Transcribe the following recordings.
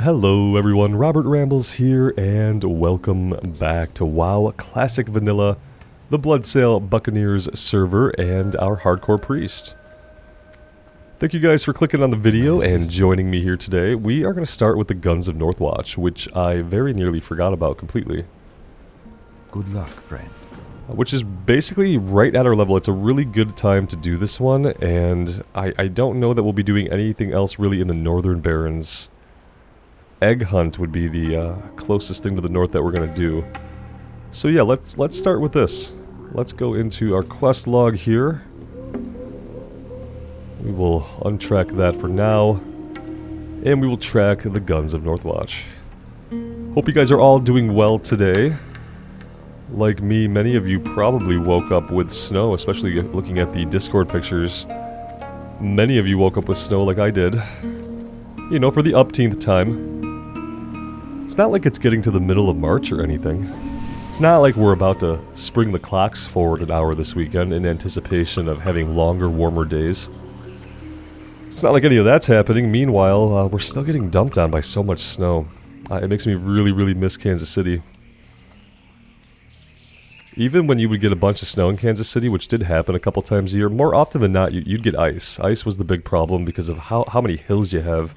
Hello everyone, Robert Rambles here, and welcome back to WoW Classic Vanilla, the Bloodsail Buccaneers server, and our Hardcore Priest. Thank you guys for clicking on the video and joining me here today. We are going to start with the Guns of Northwatch, which I very nearly forgot about completely. Good luck, friend. Which is basically right at our level. It's a really good time to do this one, and I don't know that we'll be doing anything else really in the Northern Barrens. Egg hunt would be the closest thing to the north that we're gonna do. So yeah, let's start with this. Let's go into our quest log here. We will untrack that for now, and we will track the Guns of Northwatch. Hope you guys are all doing well today. Like me, many of you probably woke up with snow, especially looking at the Discord pictures. Many of you woke up with snow like I did. You know, for the upteenth time. It's not like it's getting to the middle of March or anything. It's not like we're about to spring the clocks forward an hour this weekend in anticipation of having longer, warmer days. It's not like any of that's happening. Meanwhile, we're still getting dumped on by so much snow. It makes me really miss Kansas City. Even when you would get a bunch of snow in Kansas City, which did happen a couple times a year, more often than not, you'd get ice. Ice was the big problem because of how many hills you have.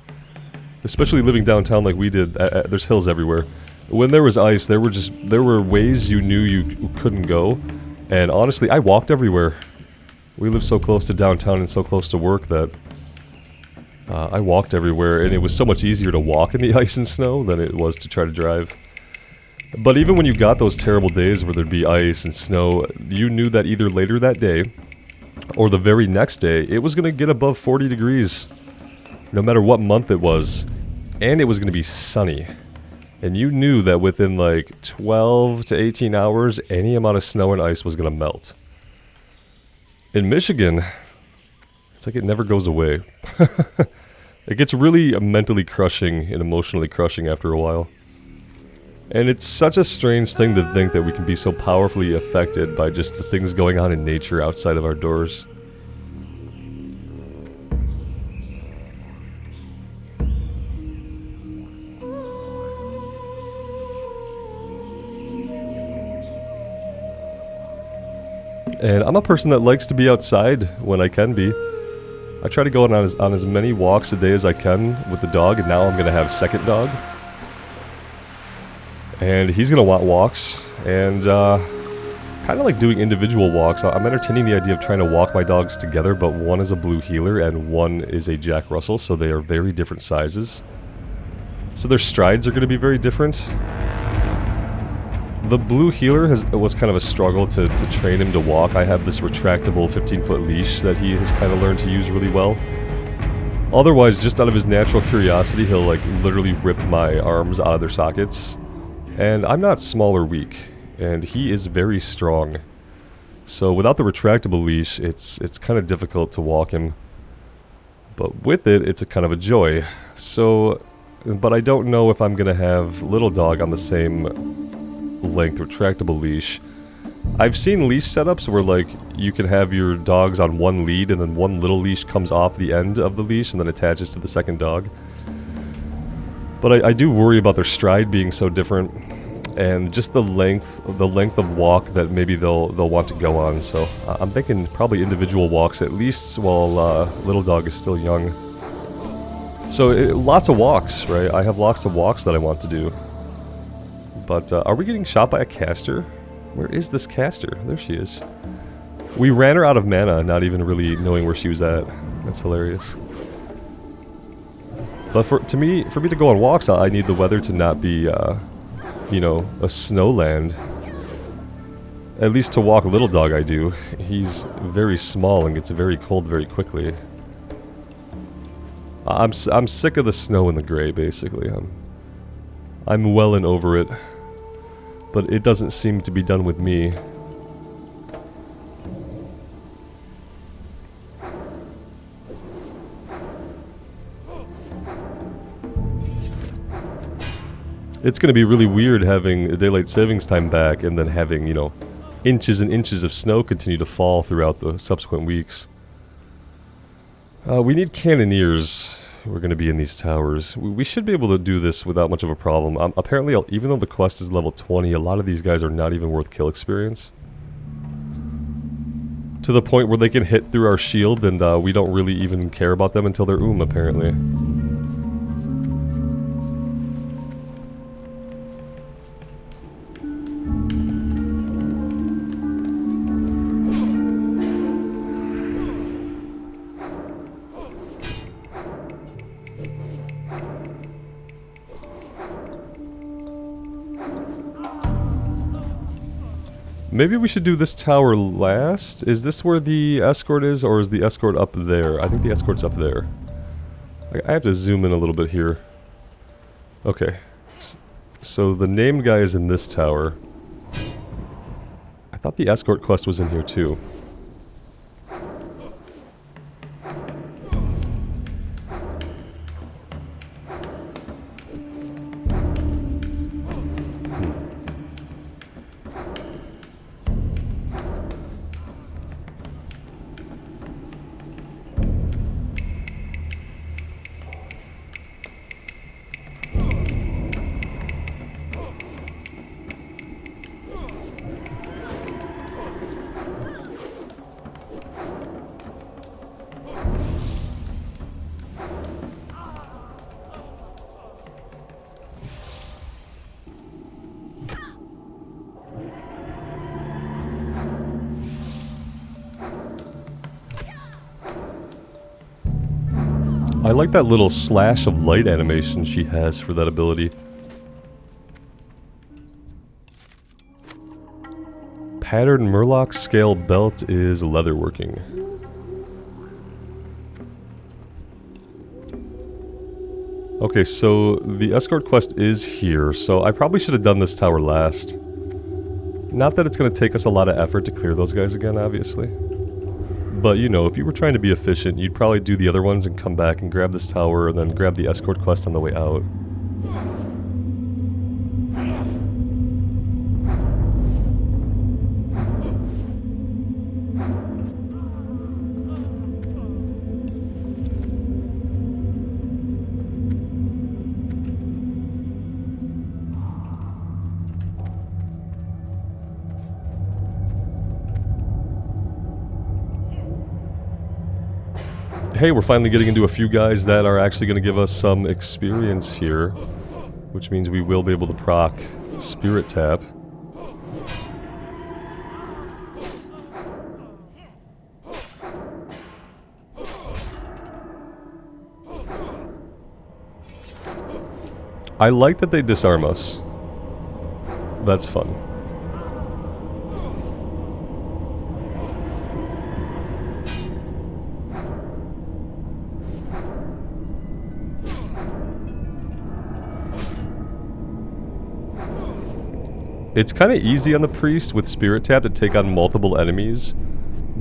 Especially living downtown like we did, there's hills everywhere. When there was ice, there were ways you knew you couldn't go. And honestly, I walked everywhere. We live so close to downtown and so close to work that I walked everywhere, and it was so much easier to walk in the ice and snow than it was to try to drive. But even when you got those terrible days where there'd be ice and snow, you knew that either later that day or the very next day, it was going to get above 40 degrees. No matter what month it was, and it was going to be sunny. And you knew that within like 12 to 18 hours, any amount of snow and ice was going to melt. In Michigan, it's like it never goes away. It gets really mentally crushing and emotionally crushing after a while. And it's such a strange thing to think that we can be so powerfully affected by just the things going on in nature outside of our doors. And I'm a person that likes to be outside when I can be. I try to go on as many walks a day as I can with the dog, and now I'm going to have second dog. And he's going to want walks, and kind of like doing individual walks. I'm entertaining the idea of trying to walk my dogs together, but one is a blue heeler and one is a Jack Russell, so they are very different sizes. So their strides are going to be very different. The blue heeler was kind of a struggle to train him to walk. I have this retractable 15-foot leash that he has kind of learned to use really well. Otherwise, just out of his natural curiosity, he'll like literally rip my arms out of their sockets. And I'm not small or weak, and he is very strong. So without the retractable leash, it's kind of difficult to walk him. But with it, it's a kind of a joy. So, but I don't know if I'm going to have little dog on the same length retractable leash. I've seen leash setups where like you can have your dogs on one lead and then one little leash comes off the end of the leash and then attaches to the second dog. But I do worry about their stride being so different and just the length of walk that maybe they'll want to go on. So I'm thinking probably individual walks at least while little dog is still young. So lots of walks, right? I have lots of walks that I want to do. But are we getting shot by a caster? Where is this caster? There she is. We ran her out of mana, not even really knowing where she was at. That's hilarious. But for me to go on walks, I need the weather to not be, you know, a snowland. At least to walk little dog I do. He's very small and gets very cold very quickly. I'm sick of the snow and the gray, basically. I'm well and over it. But it doesn't seem to be done with me. It's going to be really weird having a daylight savings time back and then having, you know, inches and inches of snow continue to fall throughout the subsequent weeks. We need cannoneers. we're going to be in these towers. We should be able to do this without much of a problem. Apparently, even though the quest is level 20, a lot of these guys are not even worth kill experience. To the point where they can hit through our shield and we don't really even care about them until they're apparently. Maybe we should do this tower last? Is this where the escort is, or is the escort up there? I think the escort's up there. I have to zoom in a little bit here. Okay. So the named guy is in this tower. I thought the escort quest was in here too. I like that little slash of light animation she has for that ability. Patterned Murloc scale belt is leatherworking. Okay, so the escort quest is here, so I probably should have done this tower last. Not that it's going to take us a lot of effort to clear those guys again, obviously. But, you know, if you were trying to be efficient, you'd probably do the other ones and come back and grab this tower and then grab the escort quest on the way out. Hey, we're finally getting into a few guys that are actually going to give us some experience here, which means we will be able to proc Spirit Tap. I like that they disarm us. That's fun. It's kind of easy on the priest with Spirit Tap to take on multiple enemies,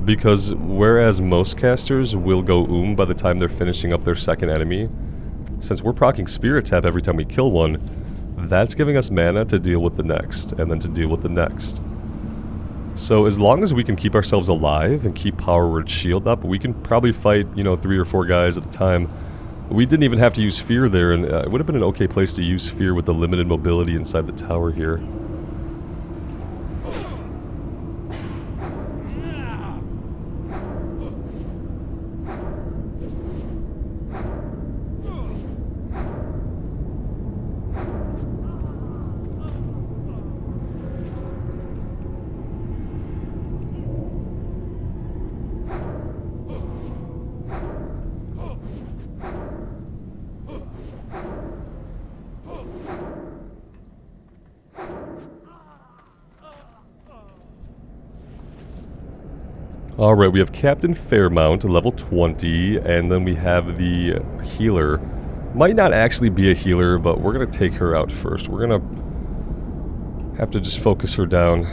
because whereas most casters will go by the time they're finishing up their second enemy, since we're proccing Spirit Tap every time we kill one, that's giving us mana to deal with the next, and then to deal with the next. So as long as we can keep ourselves alive and keep Power Word Shield up, we can probably fight, you know, 3 or 4 guys at a time. We didn't even have to use Fear there, and it would have been an okay place to use Fear with the limited mobility inside the tower here. Alright, we have Captain Fairmount, level 20, and then we have the healer. Might not actually be a healer, but we're going to take her out first. We're going to have to just focus her down.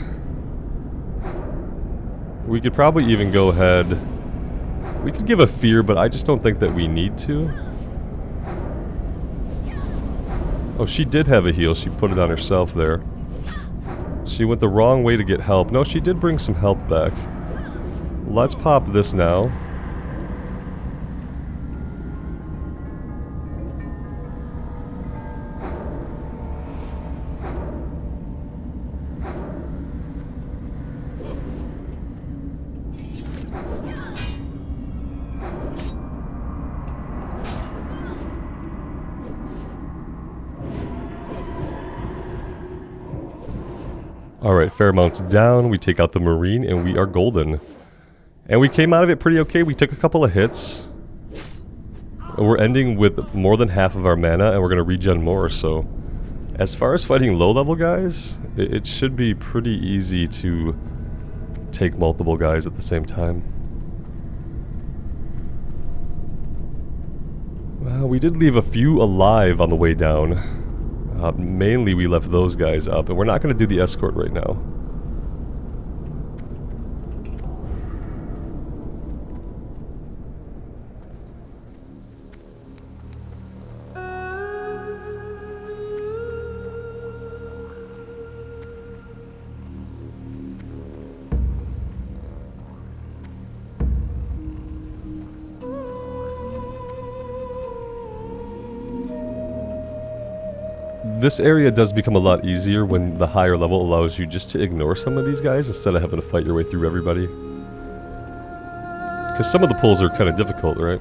We could probably even go ahead... We could give a fear, but I just don't think that we need to. Oh, she did have a heal. She put it on herself there. She went the wrong way to get help. No, she did bring some help back. Let's pop this now. Alright, Fairmount's down. We take out the Marine and we are golden. And we came out of it pretty okay. We took a couple of hits. We're ending with more than half of our mana and we're going to regen more, so... As far as fighting low-level guys, it should be pretty easy to take multiple guys at the same time. Well, we did leave a few alive on the way down. Mainly we left those guys up, and we're not going to do the escort right now. This area does become a lot easier when the higher level allows you just to ignore some of these guys instead of having to fight your way through everybody. Because some of the pulls are kind of difficult, right?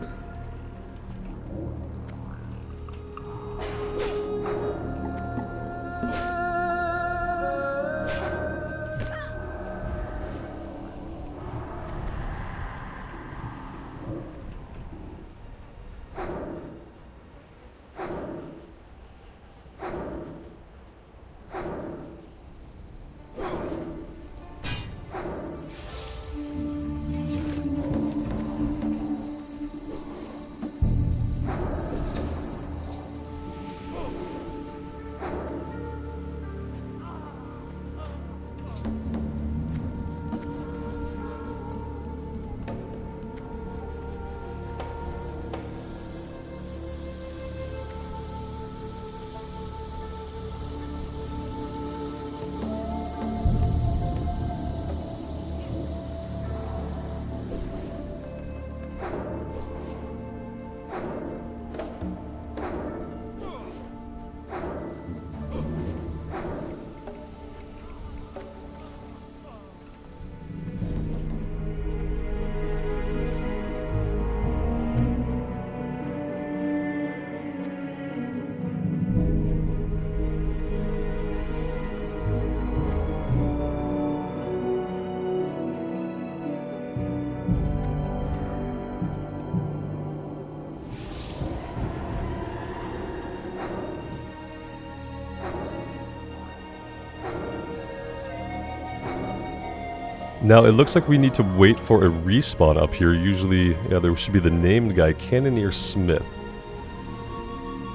Now, it looks like we need to wait for a respawn up here. Usually, yeah, there should be the named guy, Cannoneer Smith.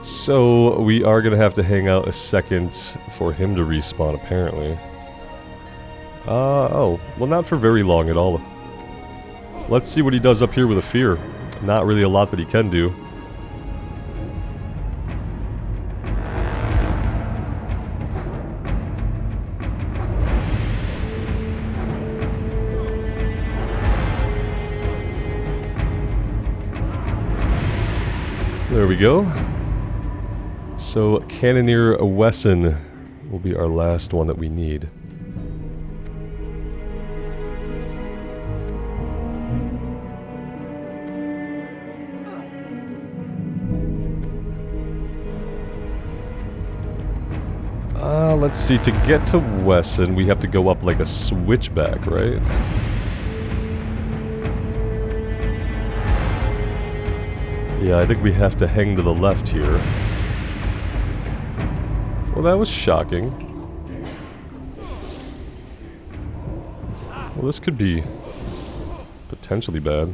So, we are going to have to hang out a second for him to respawn, apparently. Oh. Well, not for very long at all. Let's see what he does up here with a fear. Not really a lot that he can do. There we go. So, Cannoneer Wesson will be our last one that we need. Let's see, to get to Wesson, we have to go up like a switchback, right? Yeah, I think we have to hang to the left here. Well, that was shocking. Well, this could be potentially bad.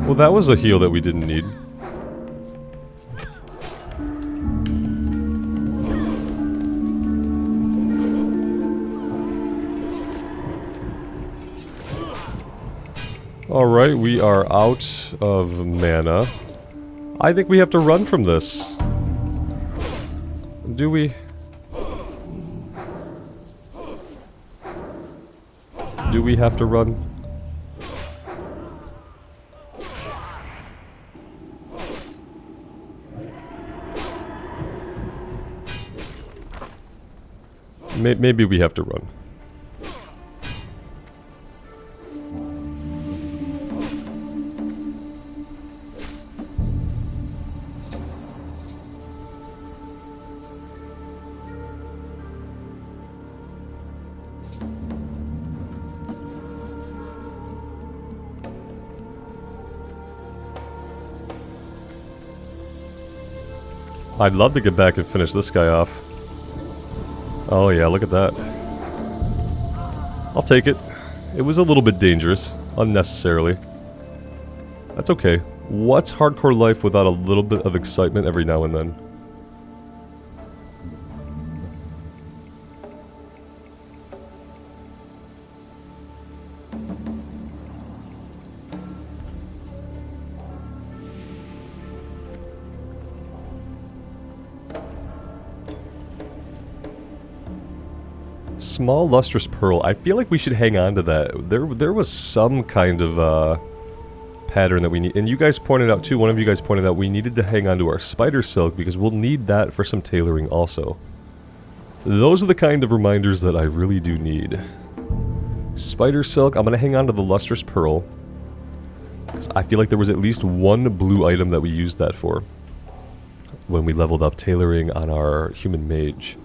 Well, that was a heal that we didn't need. Alright, we are out of mana. I think we have to run from this. Do we? Do we have to run? Maybe we have to run. I'd love to get back and finish this guy off. Oh yeah, look at that. I'll take it. It was a little bit dangerous, unnecessarily. That's okay. What's hardcore life without a little bit of excitement every now and then? Small lustrous pearl. I feel like we should hang on to that. There was some kind of pattern that we need, and you guys pointed out too. One of you guys pointed out we needed to hang on to our spider silk because we'll need that for some tailoring also. Those are the kind of reminders that I really do need. Spider silk. I'm gonna hang on to the lustrous pearl because I feel like there was at least one blue item that we used that for when we leveled up tailoring on our human mage.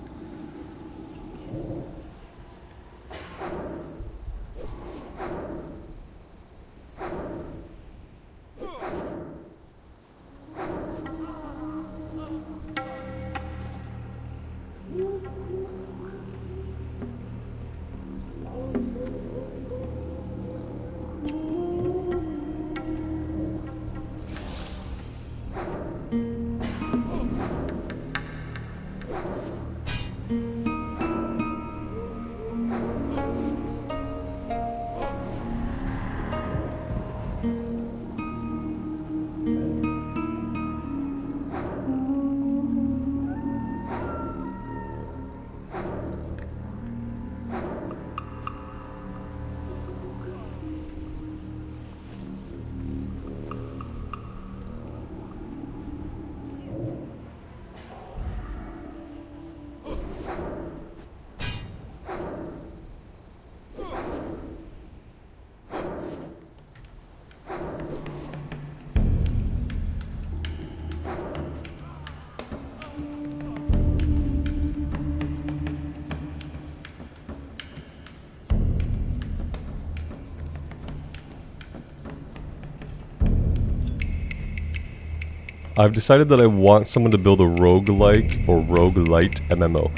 I've decided that I want someone to build a roguelike or roguelite MMO.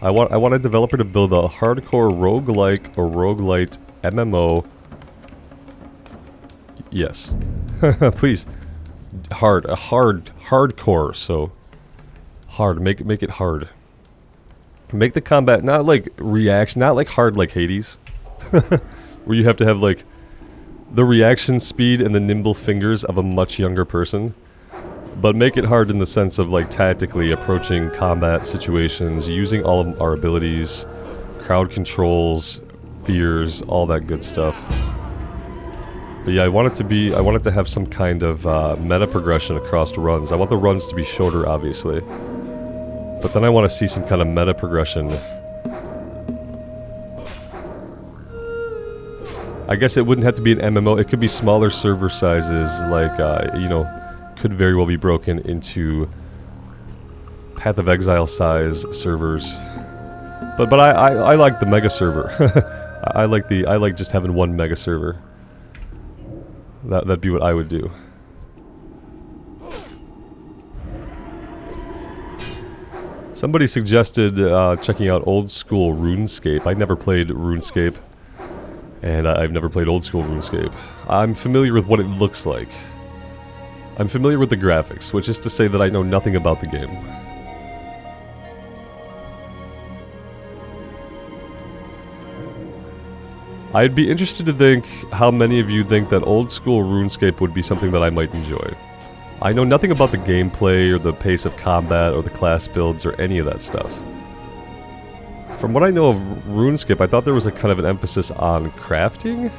I want a developer to build a hardcore roguelike or roguelite MMO. Yes. Please. Hardcore, so hard, make it hard. Make the combat not like reaction, not like hard like Hades. Where you have to have like the reaction speed and the nimble fingers of a much younger person. But make it hard in the sense of like tactically approaching combat situations, using all of our abilities, crowd controls, fears, all that good stuff. But yeah, I want it to have some kind of meta progression across runs. I want the runs to be shorter, obviously. But then I want to see some kind of meta progression. I guess it wouldn't have to be an MMO, it could be smaller server sizes, like, you know, could very well be broken into Path of Exile size servers. But I like the mega server. I like just having one mega server. That'd be what I would do. Somebody suggested checking out old school RuneScape. I never played RuneScape, and I've never played old school RuneScape. I'm familiar with what it looks like. I'm familiar with the graphics, which is to say that I know nothing about the game. I'd be interested to think how many of you think that old school RuneScape would be something that I might enjoy. I know nothing about the gameplay or the pace of combat or the class builds or any of that stuff. From what I know of RuneScape, I thought there was a kind of an emphasis on crafting?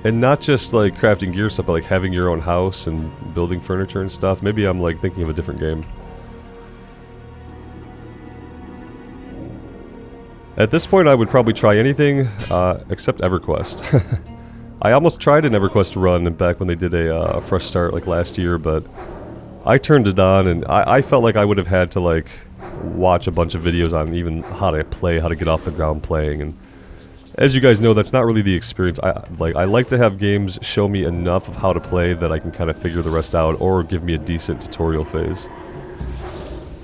And not just like crafting gear stuff, but like having your own house and building furniture and stuff. Maybe I'm like thinking of a different game. At this point I would probably try anything except EverQuest. I almost tried an EverQuest run back when they did a fresh start like last year, but I turned it on, and I felt like I would have had to like watch a bunch of videos on even how to play, how to get off the ground playing, and as you guys know, that's not really the experience. I like to have games show me enough of how to play that I can kind of figure the rest out, or give me a decent tutorial phase.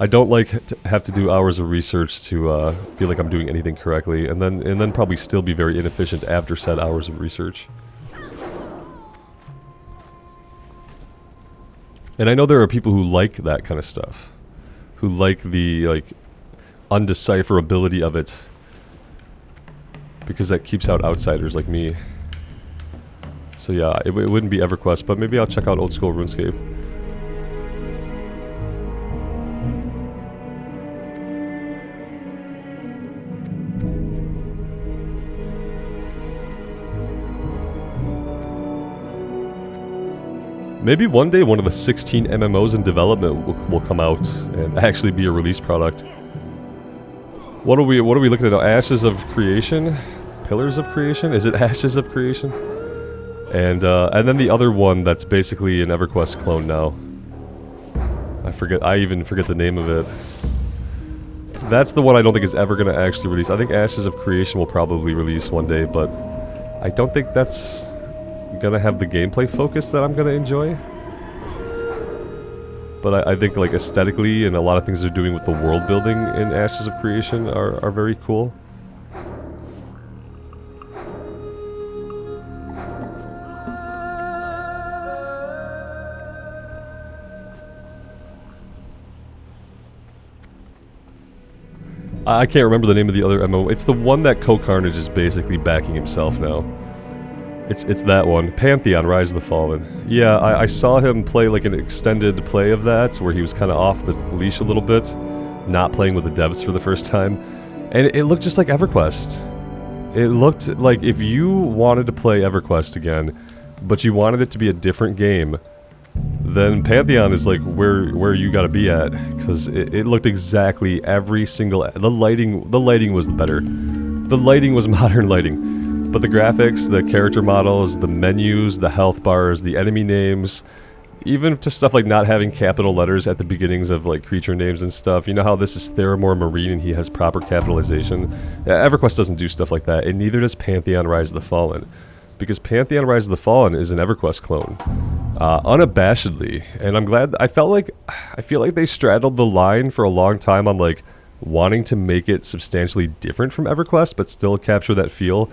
I don't like to have to do hours of research to feel like I'm doing anything correctly, and then probably still be very inefficient after said hours of research. And I know there are people who like that kind of stuff, who like the like undecipherability of it, because that keeps out outsiders like me. So yeah, it wouldn't be EverQuest, but maybe I'll check out old school RuneScape. Maybe one day one of the 16 MMOs in development will come out and actually be a release product. What are we looking at now? Ashes of Creation? Pillars of Creation? Is it Ashes of Creation? And then the other one that's basically an EverQuest clone now. I even forget the name of it. That's the one I don't think is ever going to actually release. I think Ashes of Creation will probably release one day, but I don't think that's gonna have the gameplay focus that I'm gonna enjoy. But I think like aesthetically and a lot of things they're doing with the world building in Ashes of Creation are very cool. I can't remember the name of the other MMO. It's the one that Carnage is basically backing himself now. It's that one. Pantheon, Rise of the Fallen. Yeah, I saw him play like an extended play of that, where he was kind of off the leash a little bit, not playing with the devs for the first time, and it looked just like EverQuest. It looked like if you wanted to play EverQuest again, but you wanted it to be a different game, then Pantheon is like where you gotta be at, because it looked exactly every single... The lighting was better. The lighting was modern lighting. But the graphics, the character models, the menus, the health bars, the enemy names, even to stuff like not having capital letters at the beginnings of like creature names and stuff. You know how this is Theramore Marine and he has proper capitalization? Yeah, EverQuest doesn't do stuff like that, and neither does Pantheon Rise of the Fallen. Because Pantheon Rise of the Fallen is an EverQuest clone. Unabashedly. And I'm glad... I feel like they straddled the line for a long time on like wanting to make it substantially different from EverQuest, but still capture that feel.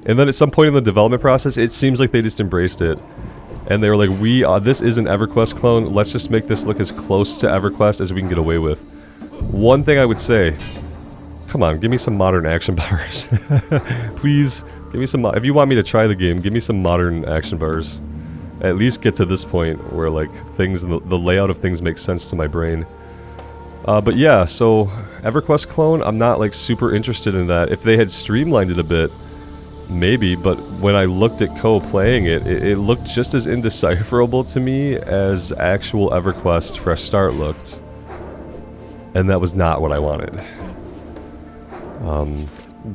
And then at some point in the development process, it seems like they just embraced it. And they were like, this is an EverQuest clone, let's just make this look as close to EverQuest as we can get away with. One thing I would say, come on, give me some modern action bars. Please, give me some, if you want me to try the game, give me some modern action bars. At least get to this point where like things, the layout of things makes sense to my brain. But yeah, so EverQuest clone, I'm not like super interested in that. If they had streamlined it a bit, maybe, but when I looked at playing it, it looked just as indecipherable to me as actual EverQuest Fresh Start looked. And that was not what I wanted.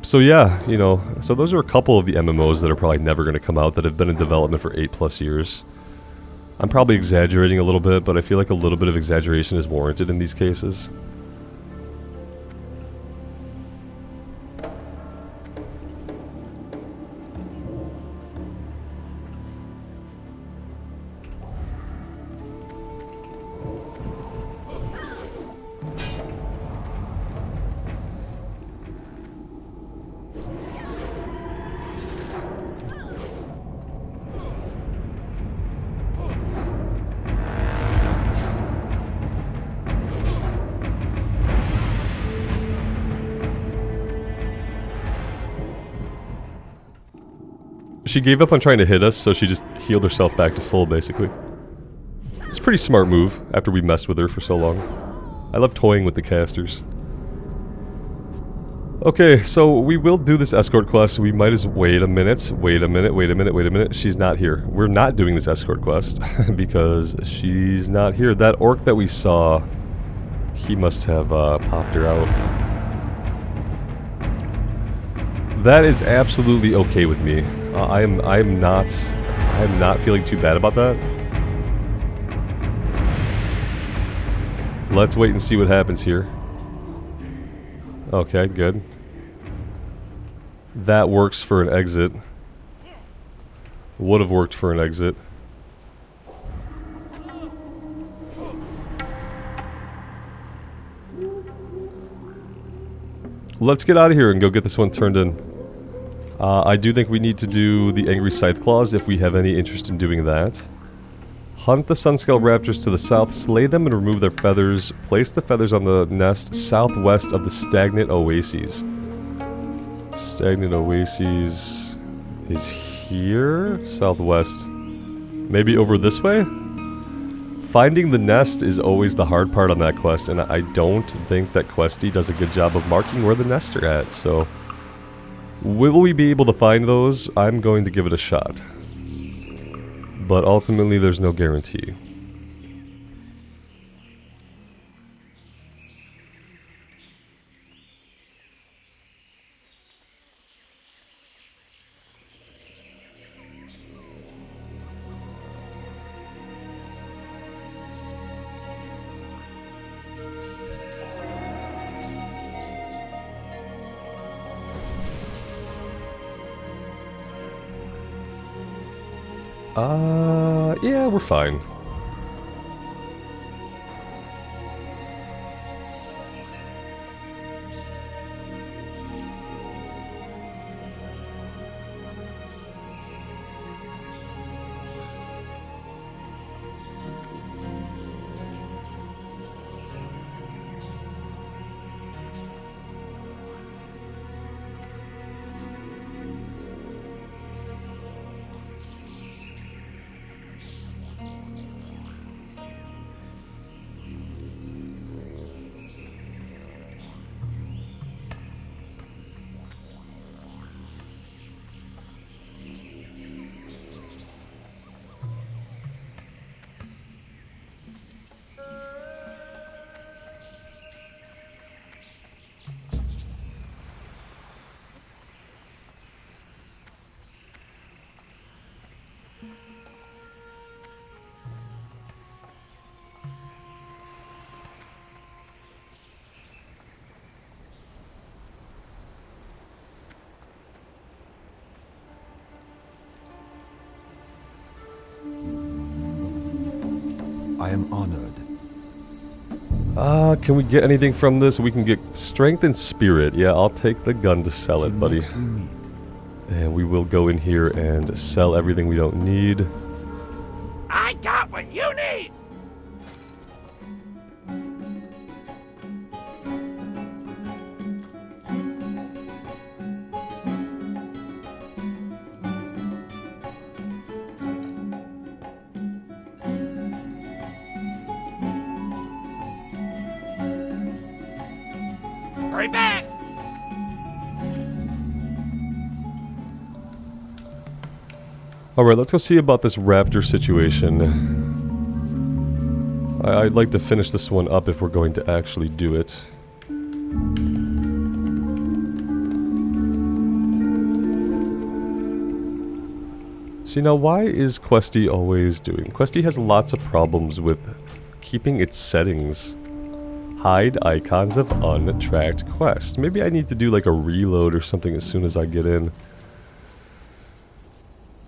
So yeah, you know, so those are a couple of the MMOs that are probably never going to come out that have been in development for 8+ years. I'm probably exaggerating a little bit, but I feel like a little bit of exaggeration is warranted in these cases. She gave up on trying to hit us, so she just healed herself back to full, basically. It's a pretty smart move, after we messed with her for so long. I love toying with the casters. Okay, so we will do this escort quest. We might as... Wait a minute. She's not here. We're not doing this escort quest, because she's not here. That orc that we saw, he must have popped her out. That is absolutely okay with me. I am not feeling too bad about that. Let's wait and see what happens here. Okay, good. That works for an exit. Would have worked for an exit. Let's get out of here and go get this one turned in. I do think we need to do the Angry Scythe Claws if we have any interest in doing that. Hunt the Sunscale Raptors to the south, slay them and remove their feathers. Place the feathers on the nest southwest of the Stagnant Oases. Stagnant Oases is here? Southwest. Maybe over this way? Finding the nest is always the hard part on that quest, and I don't think that Questy does a good job of marking where the nests are at, so... Will we be able to find those? I'm going to give it a shot. But ultimately, there's no guarantee. Yeah, we're fine. I am honored. Can we get anything from this? We can get strength and spirit. Yeah, I'll take the gun to sell it, buddy. Next we meet. And we will go in here and sell everything we don't need. I got what you need! Hurry back! Alright, let's go see about this Raptor situation. I'd like to finish this one up if we're going to actually do it. See, now why is Questy always doing? Questy has lots of problems with keeping its settings. Hide icons of untracked quests. Maybe I need to do like a reload or something as soon as I get in.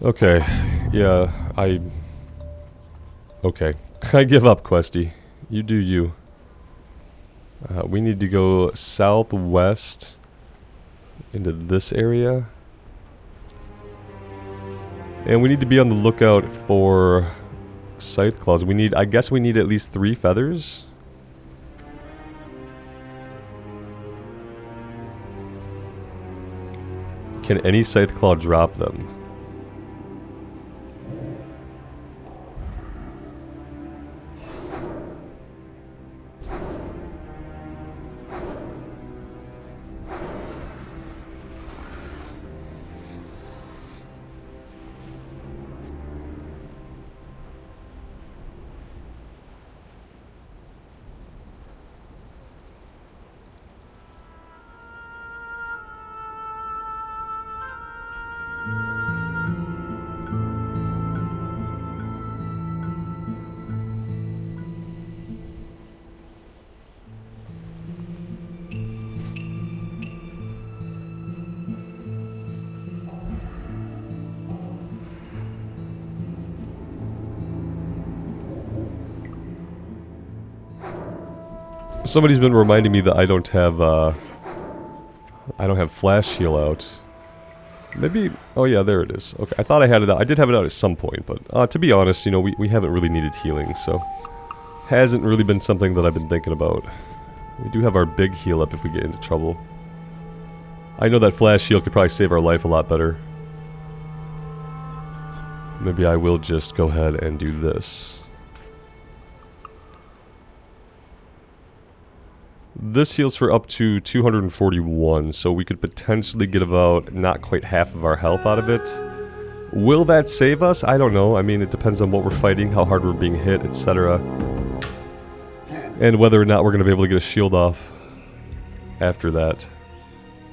Okay, yeah, okay, I give up, Questy. You do you. We need to go southwest into this area. And we need to be on the lookout for scythe claws. I guess we need at least 3 feathers. Can any scythe claw drop them? Somebody's been reminding me that I don't have flash heal out. Maybe, oh yeah, there it is. Okay, I thought I had it out. I did have it out at some point, but to be honest, you know, we haven't really needed healing, so hasn't really been something that I've been thinking about. We do have our big heal up if we get into trouble. I know that flash heal could probably save our life a lot better. Maybe I will just go ahead and do this. This heals for up to 241, so we could potentially get about not quite half of our health out of it. Will that save us? I don't know. I mean, it depends on what we're fighting, how hard we're being hit, etc. And whether or not we're going to be able to get a shield off after that.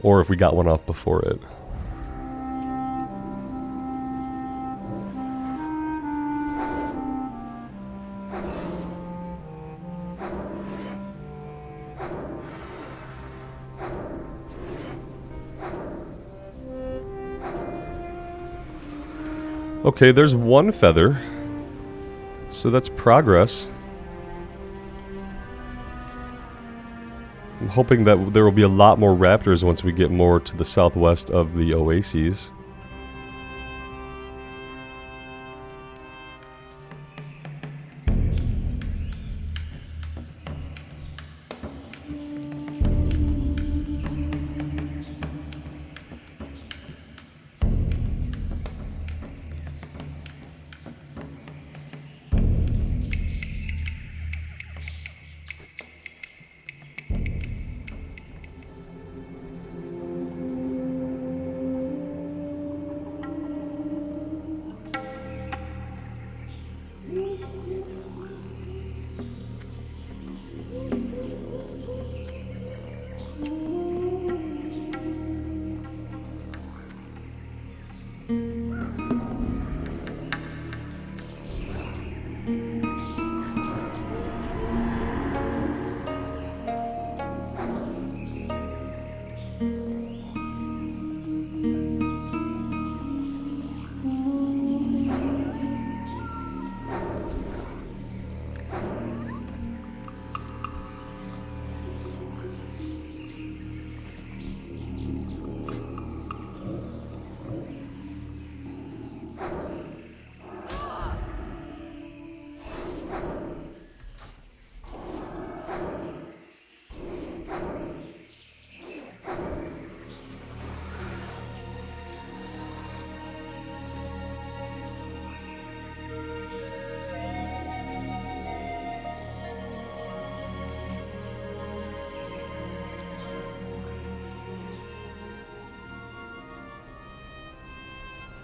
Or if we got one off before it. Okay, there's one feather. So that's progress. I'm hoping that there will be a lot more raptors once we get more to the southwest of the oases.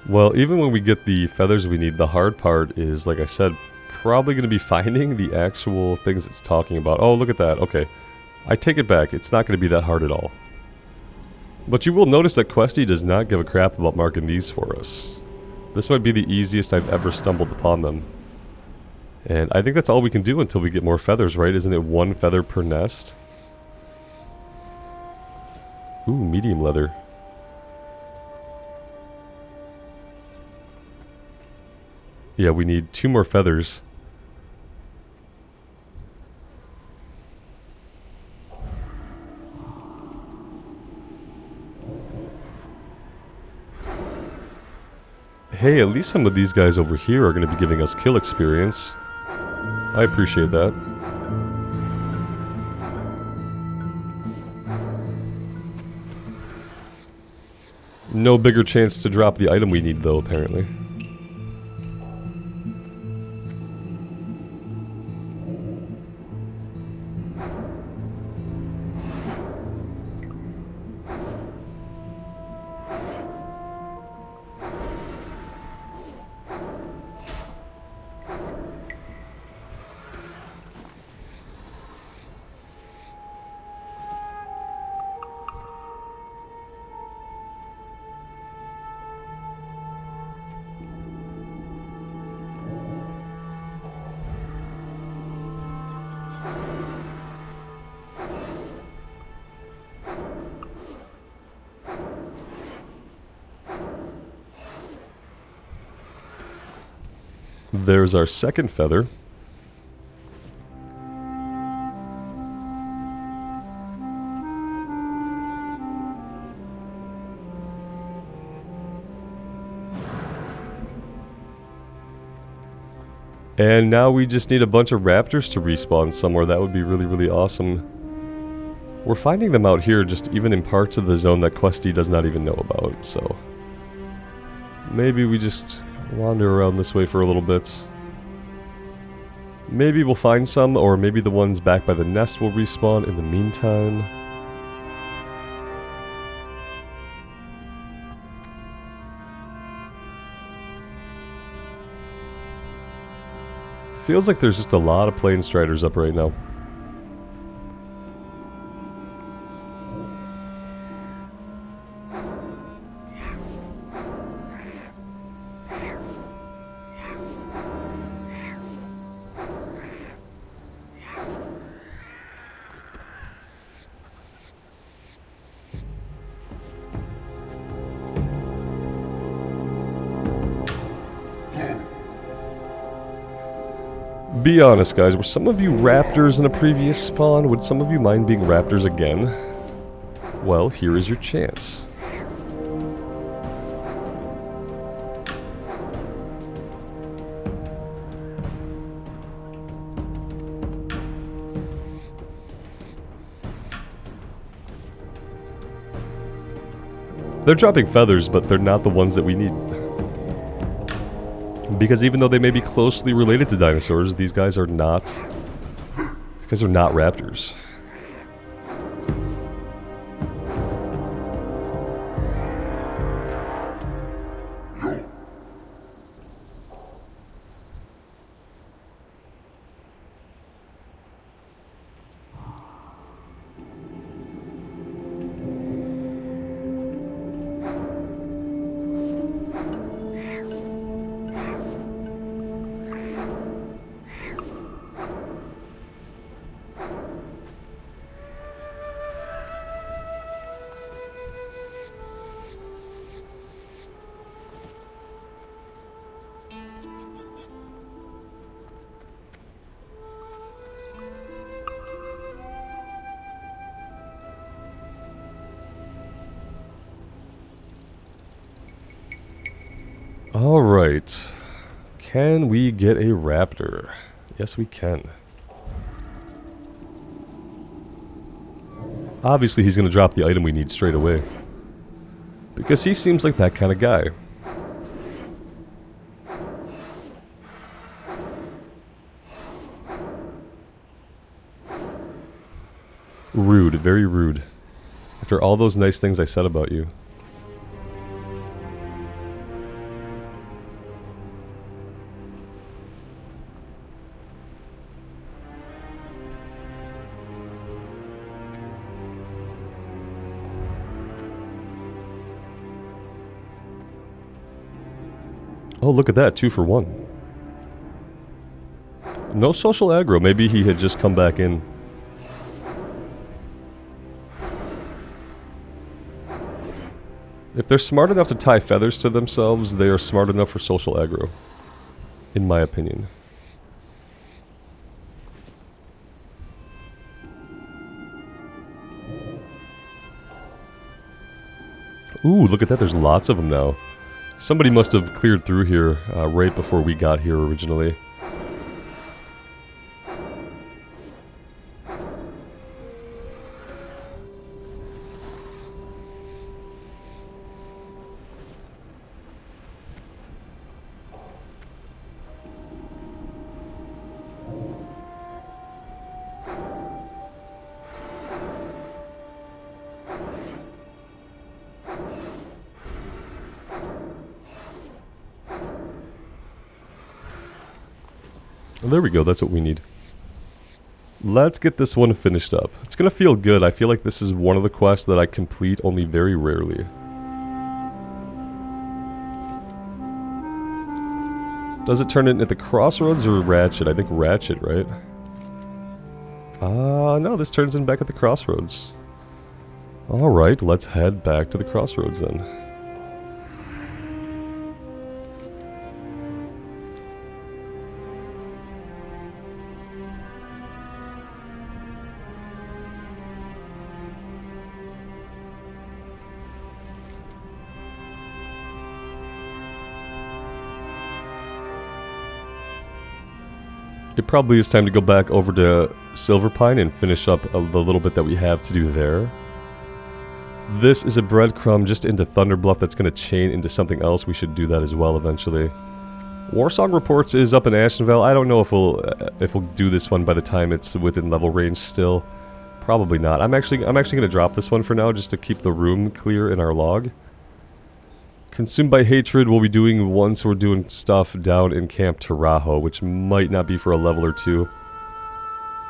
Well, even when we get the feathers we need, the hard part is, like I said, probably going to be finding the actual things it's talking about. Oh, look at that. Okay. I take it back. It's not going to be that hard at all. But you will notice that Questy does not give a crap about marking these for us. This might be the easiest I've ever stumbled upon them. And I think that's all we can do until we get more feathers, right? Isn't it one feather per nest? Ooh, medium leather. Yeah, we need 2 more feathers. Hey, at least some of these guys over here are going to be giving us kill experience. I appreciate that. No bigger chance to drop the item we need, though, apparently. There's our second feather. And now we just need a bunch of raptors to respawn somewhere. That would be really, really awesome. We're finding them out here, just even in parts of the zone that Questy does not even know about, so... maybe we just wander around this way for a little bit. Maybe we'll find some, or maybe the ones back by the nest will respawn in the meantime. Feels like there's just a lot of plane striders up right now. Be honest, guys, were some of you raptors in a previous spawn? Would some of you mind being raptors again? Well, here is your chance. They're dropping feathers, but they're not the ones that we need. Because even though they may be closely related to dinosaurs, these guys are not... these guys are not raptors. Alright. Can we get a raptor? Yes, we can. Obviously, he's going to drop the item we need straight away. Because he seems like that kind of guy. Rude, very rude. After all those nice things I said about you. Oh, look at that, 2 for 1. No social aggro, maybe he had just come back in. If they're smart enough to tie feathers to themselves, they are smart enough for social aggro. In my opinion. Ooh, look at that, there's lots of them now. Somebody must have cleared through here right before we got here originally. Well, there we go, that's what we need. Let's get this one finished up. It's gonna feel good. I feel like this is one of the quests that I complete only very rarely. Does it turn it at the crossroads or Ratchet? I think Ratchet, right? No, this turns in back at the crossroads. Alright, let's head back to the crossroads then. It probably is time to go back over to Silverpine and finish up the little bit that we have to do there. This is a breadcrumb just into Thunderbluff that's going to chain into something else. We should do that as well eventually. Warsong Reports is up in Ashenvale. I don't know if we'll do this one by the time it's within level range still. Probably not. I'm actually going to drop this one for now just to keep the room clear in our log. Consumed by Hatred we'll be doing once we're doing stuff down in Camp Tarajo, which might not be for a level or two.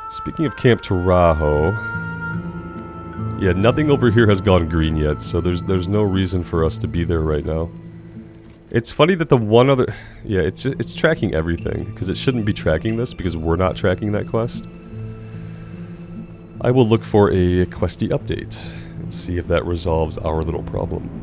Speaking of Camp Tarajo, yeah, nothing over here has gone green yet, so there's no reason for us to be there right now. It's funny that the one other... yeah, it's tracking everything, because it shouldn't be tracking this, because we're not tracking that quest. I will look for a questy update, and see if that resolves our little problem.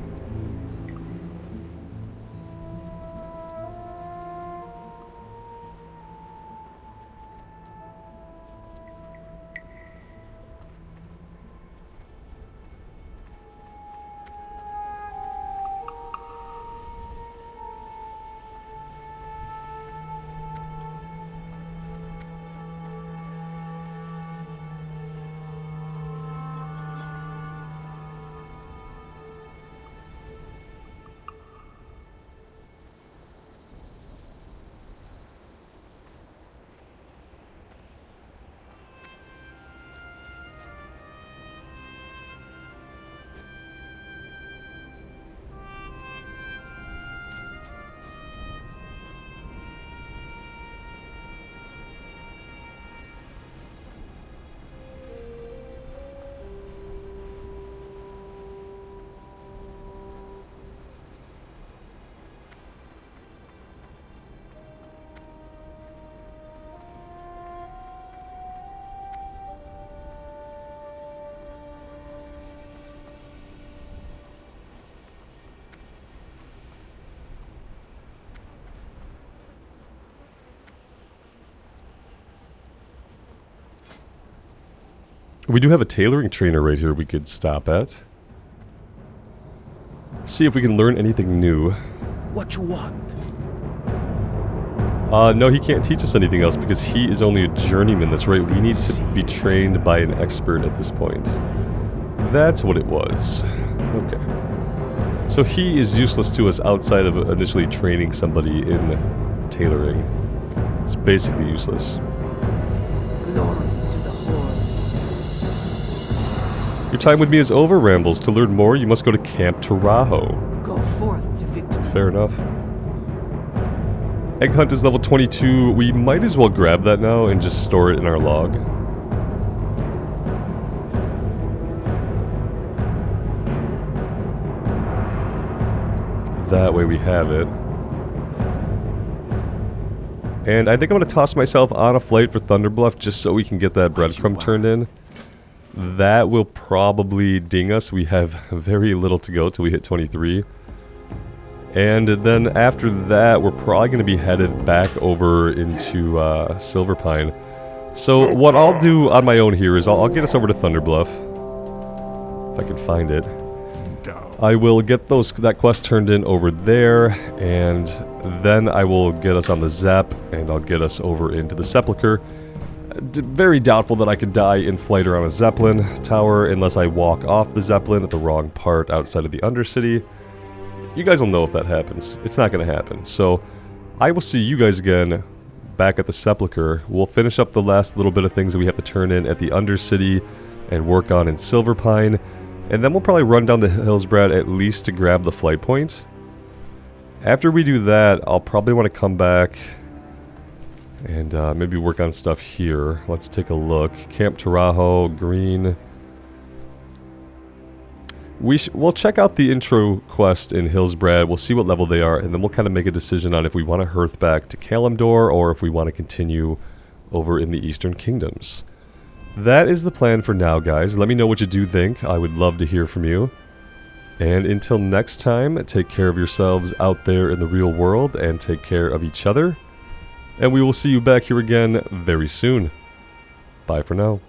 We do have a tailoring trainer right here we could stop at. See if we can learn anything new. What you want? No, he can't teach us anything else because he is only a journeyman. That's right, we need to be trained by an expert at this point. That's what it was. Okay. So he is useless to us outside of initially training somebody in tailoring. It's basically useless. Glory to the Horde. Your time with me is over, Rambles. To learn more, you must go to Camp Tarajo. Go forth to victory. Fair enough. Egg Hunt is level 22. We might as well grab that now and just store it in our log. That way we have it. And I think I'm going to toss myself on a flight for Thunderbluff just so we can get that breadcrumb turned in. That will probably ding us. We have very little to go till we hit 23. And then after that, we're probably going to be headed back over into Silverpine. So what I'll do on my own here is I'll get us over to Thunderbluff. If I can find it. I will get that quest turned in over there, and then I will get us on the Zep, and I'll get us over into the Sepulchre. Very doubtful that I could die in flight or on a Zeppelin tower unless I walk off the Zeppelin at the wrong part outside of the Undercity. You guys will know if that happens. It's not going to happen. So I will see you guys again back at the Sepulchre. We'll finish up the last little bit of things that we have to turn in at the Undercity and work on in Silverpine. And then we'll probably run down the Hillsbrad at least to grab the flight point. After we do that, I'll probably want to come back and maybe work on stuff here. Let's take a look. Camp Tarajo, green. We'll check out the intro quest in Hillsbrad. We'll see what level they are, and then we'll kind of make a decision on if we want to hearth back to Kalimdor or if we want to continue over in the Eastern Kingdoms. That is the plan for now, guys. Let me know what you do think. I would love to hear from you. And until next time, take care of yourselves out there in the real world and take care of each other. And we will see you back here again very soon. Bye for now.